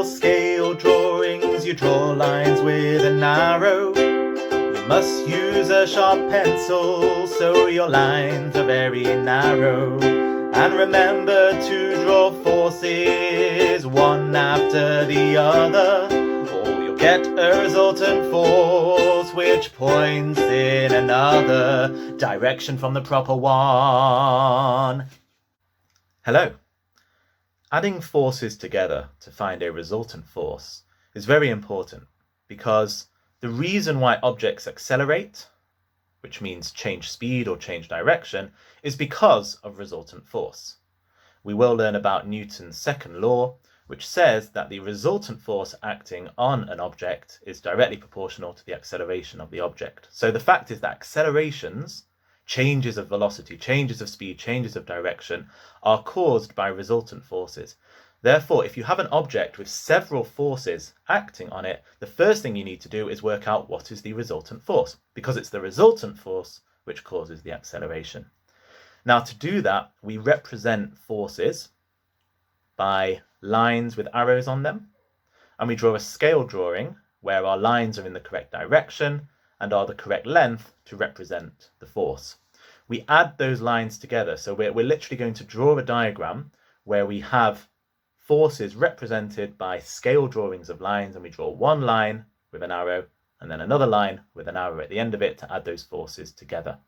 scale drawings, you draw lines with an arrow. You must use a sharp pencil so your lines are very narrow. And remember to draw forces one after the other, or you'll get a resultant force which points in another direction from the proper one. Hello. Adding forces together to find a resultant force is very important because the reason why objects accelerate, which means change speed or change direction, is because of resultant force. We will learn about Newton's second law, which says that the resultant force acting on an object is directly proportional to the acceleration of the object. So the fact is that accelerations, changes of velocity, changes of speed, changes of direction, are caused by resultant forces. Therefore, if you have an object with several forces acting on it, the first thing you need to do is work out what is the resultant force, because it's the resultant force which causes the acceleration. Now, to do that, we represent forces by lines with arrows on them, and we draw a scale drawing where our lines are in the correct direction and are the correct length to represent the force. We add those lines together, so we're literally going to draw a diagram where we have forces represented by scale drawings of lines, and we draw one line with an arrow and then another line with an arrow at the end of it to add those forces together.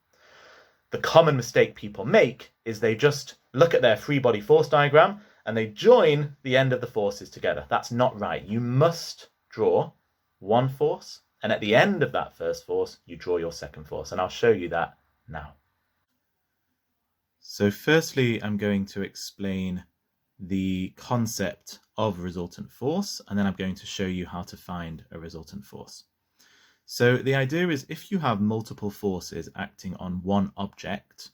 The common mistake people make is they just look at their free body force diagram and they join the end of the forces together. That's not right. You must draw one force, and at the end of that first force you draw your second force, and I'll show you that now. So firstly, I'm going to explain the concept of resultant force, and then I'm going to show you how to find a resultant force. So the idea is, if you have multiple forces acting on one object,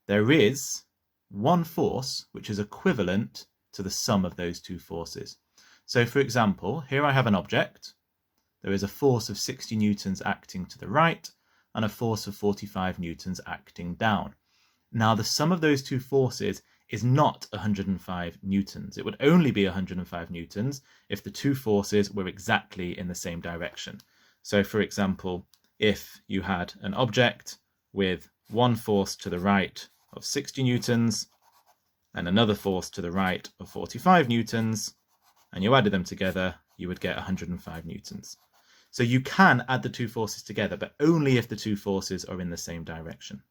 there is one force which is equivalent to the sum of those two forces. So for example, here I have an object. There is a force of 60 newtons acting to the right and a force of 45 newtons acting down. Now the sum of those two forces is not 105 newtons. It would only be 105 newtons if the two forces were exactly in the same direction. So for example, if you had an object with one force to the right of 60 newtons and another force to the right of 45 newtons, and you added them together, you would get 105 newtons. So you can add the two forces together, but only if the two forces are in the same direction.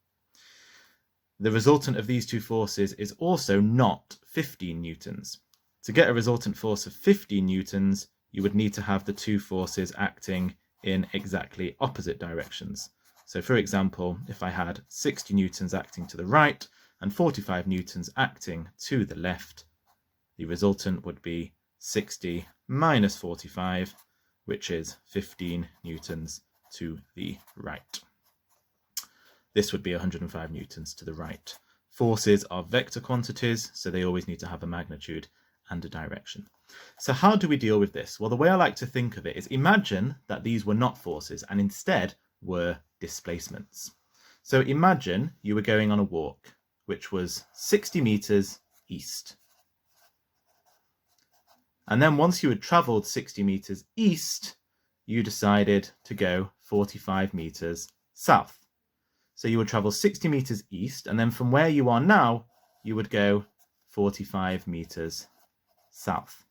The resultant of these two forces is also not 15 newtons. To get a resultant force of 15 newtons, you would need to have the two forces acting in exactly opposite directions. So for example, if I had 60 newtons acting to the right and 45 newtons acting to the left, the resultant would be 60 minus 45, which is 15 newtons to the right. This would be 105 newtons to the right. Forces are vector quantities, so they always need to have a magnitude and a direction. So how do we deal with this? Well, the way I like to think of it is, imagine that these were not forces and instead were displacements. So imagine you were going on a walk which was 60 meters east. And then once you had traveled 60 meters east, you decided to go 45 meters south. So you would travel 60 meters east, and then from where you are now, you would go 45 meters south.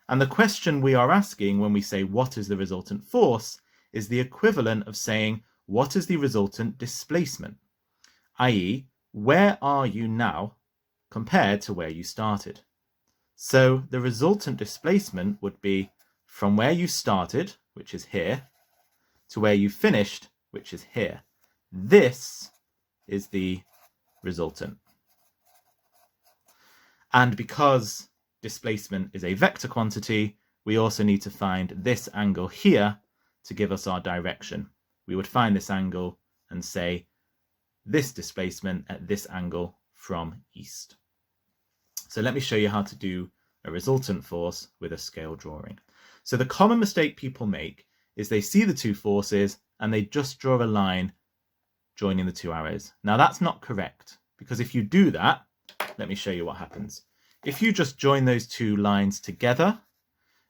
And the question we are asking when we say what is the resultant force is the equivalent of saying what is the resultant displacement, i.e., where are you now compared to where you started. So the resultant displacement would be from where you started, which is here, to where you finished, which is here. This is the resultant. And because displacement is a vector quantity, we also need to find this angle here to give us our direction. We would find this angle and say this displacement at this angle from east. So let me show you how to do a resultant force with a scale drawing. So the common mistake people make is they see the two forces and they just draw a line joining the two arrows. Now that's not correct, because if you do that, let me show you what happens. If you just join those two lines together,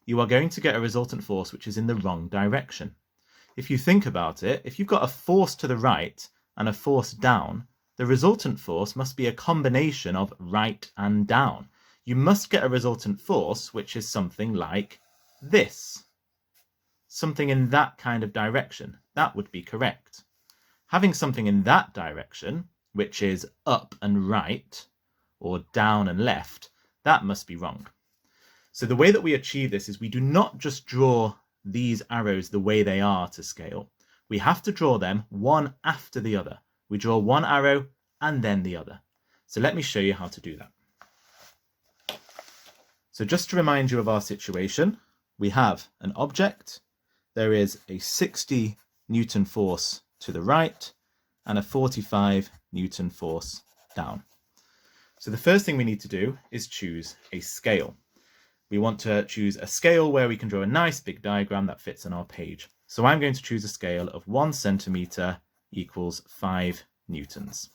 you are going to get a resultant force which is in the wrong direction. If you think about it, if you've got a force to the right and a force down, the resultant force must be a combination of right and down. You must get a resultant force which is something like this. Something in that kind of direction. That would be correct. Having something in that direction, which is up and right, or down and left, that must be wrong. So the way that we achieve this is we do not just draw these arrows the way they are to scale. We have to draw them one after the other. We draw one arrow and then the other. So let me show you how to do that. So just to remind you of our situation, we have an object. There is a 60 Newton force to the right and a 45 Newton force down. So the first thing we need to do is choose a scale. We want to choose a scale where we can draw a nice big diagram that fits on our page. So I'm going to choose a scale of 1 centimetre equals 5 newtons.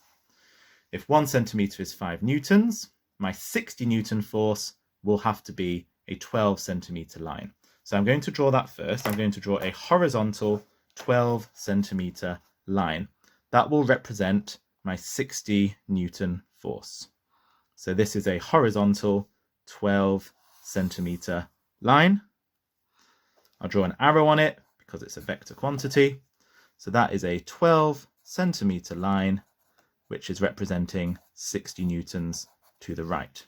If 1 centimetre is 5 newtons, my 60 Newton force will have to be a 12 centimetre line. So I'm going to draw that first. I'm going to draw a horizontal 12 centimetre line. That will represent my 60 Newton force. So this is a horizontal 12 centimetre line. I'll draw an arrow on it because it's a vector quantity. So that is a 12 centimetre line, which is representing 60 newtons to the right.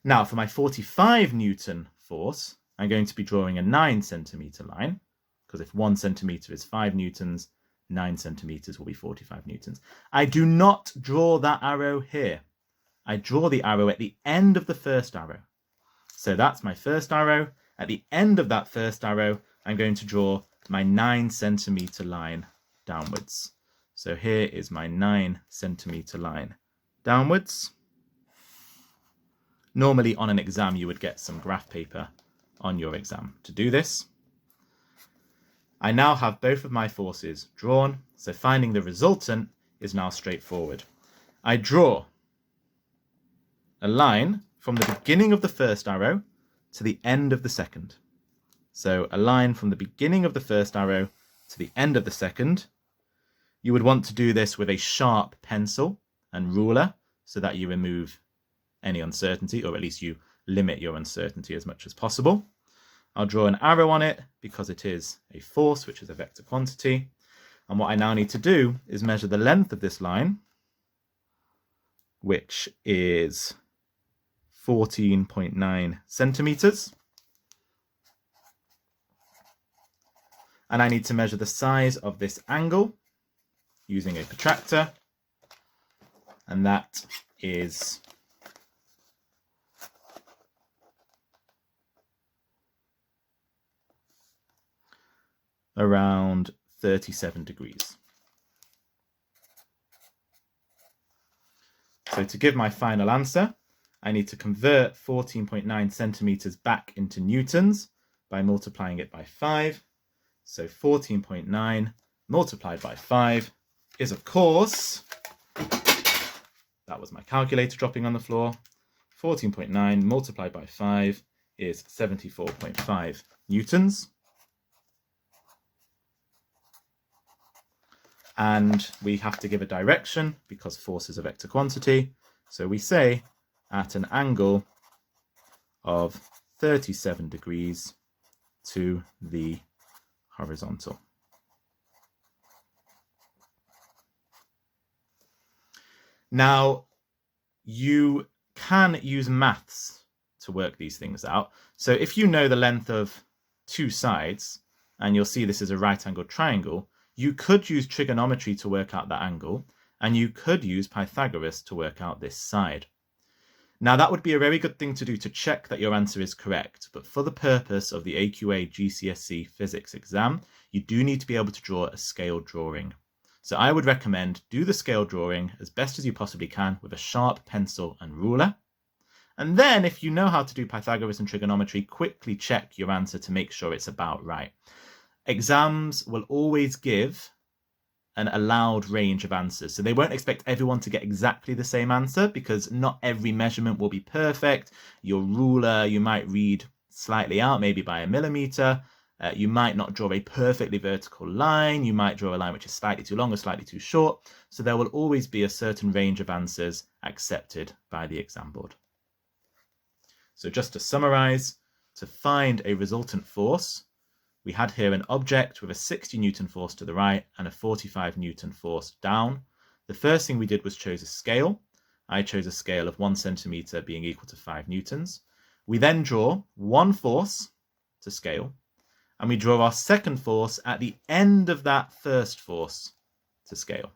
Now for my 45 Newton force, I'm going to be drawing a 9 centimetre line, because if 1 centimetre is 5 newtons, 9 centimetres will be 45 newtons. I do not draw that arrow here. I draw the arrow at the end of the first arrow. So that's my first arrow. At the end of that first arrow, I'm going to draw my 9 centimetre line downwards. So here is my 9 centimetre line downwards. Normally on an exam, you would get some graph paper on your exam to do this. I now have both of my forces drawn, so finding the resultant is now straightforward. I draw a line from the beginning of the first arrow to the end of the second. So a line from the beginning of the first arrow to the end of the second. You would want to do this with a sharp pencil and ruler so that you remove any uncertainty, or at least you limit your uncertainty as much as possible. I'll draw an arrow on it because it is a force, which is a vector quantity. And what I now need to do is measure the length of this line, which is 14.9 centimetres. And I need to measure the size of this angle using a protractor. And that is around 37 degrees. So to give my final answer, I need to convert 14.9 centimetres back into newtons by multiplying it by 5. So 14.9 multiplied by 5 is, of course, that was my calculator dropping on the floor, 14.9 multiplied by 5 is 74.5 newtons. And we have to give a direction because force is a vector quantity. So we say at an angle of 37 degrees to the horizontal. Now, you can use maths to work these things out. So if you know the length of two sides, and you'll see this is a right-angled triangle, you could use trigonometry to work out that angle, and you could use Pythagoras to work out this side. Now, that would be a very good thing to do to check that your answer is correct, but for the purpose of the AQA GCSE physics exam, you do need to be able to draw a scale drawing. So I would recommend do the scale drawing as best as you possibly can with a sharp pencil and ruler. And then if you know how to do Pythagoras and trigonometry, quickly check your answer to make sure it's about right. Exams will always give an allowed range of answers. So they won't expect everyone to get exactly the same answer because not every measurement will be perfect. Your ruler, you might read slightly out, maybe by 1 millimeter. You might not draw a perfectly vertical line. You might draw a line which is slightly too long or slightly too short. So there will always be a certain range of answers accepted by the exam board. So just to summarize, to find a resultant force, we had here an object with a 60 Newton force to the right and a 45 Newton force down. The first thing we did was chose a scale. I chose a scale of 1 centimeter being equal to 5 newtons. We then draw one force to scale, and we draw our second force at the end of that first force to scale.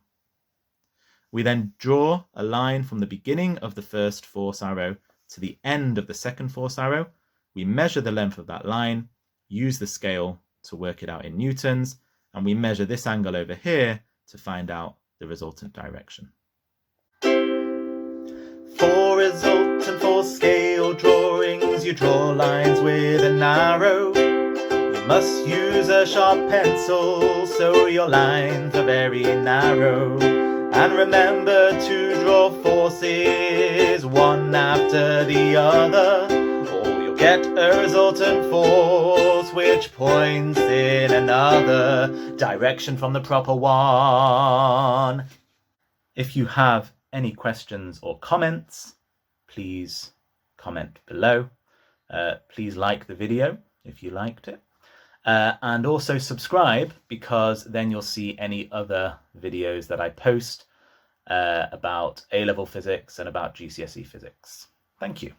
We then draw a line from the beginning of the first force arrow to the end of the second force arrow. We measure the length of that line, use the scale to work it out in newtons, and we measure this angle over here to find out the resultant direction. For resultant for scale drawings, you draw lines with an arrow. You must use a sharp pencil so your lines are very narrow. And remember to draw forces one after the other, or you'll get a resultant force which points in another direction from the proper one. If you have any questions or comments, please comment below. Please like the video if you liked it. And also subscribe, because then you'll see any other videos that I post about A-level physics and about GCSE physics. Thank you.